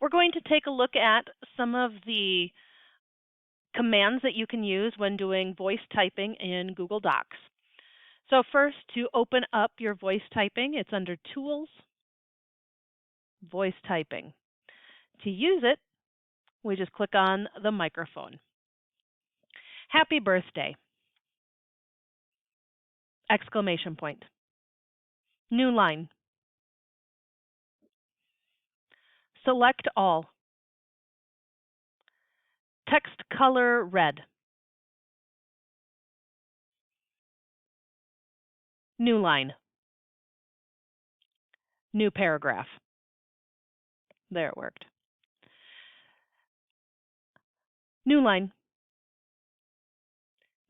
We're going to take a look at some of the commands that you can use when doing voice typing in Google Docs. So first, to open up your voice typing, it's under Tools, Voice Typing. To use it, we just click on the microphone. Happy birthday! Exclamation point. New line. Select all. Text color red. New line. New paragraph. There, it worked. New line.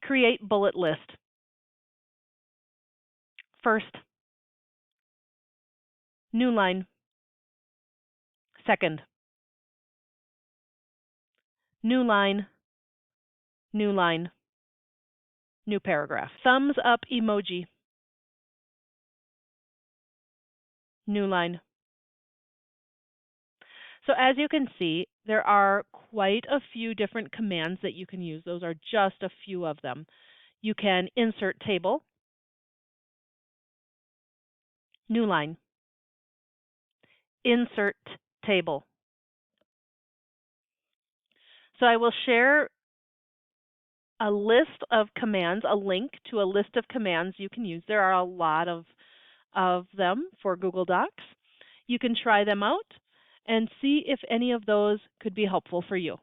Create bullet list. First. New line. Second. New line. New line. New paragraph. Thumbs up emoji. New line. So as you can see, there are quite a few different commands that you can use. Those are just a few of them. You can insert table. New line. Insert table. So I will share a list of commands, a link to a list of commands you can use. There are a lot of them for Google Docs. You can try them out and see if any of those could be helpful for you.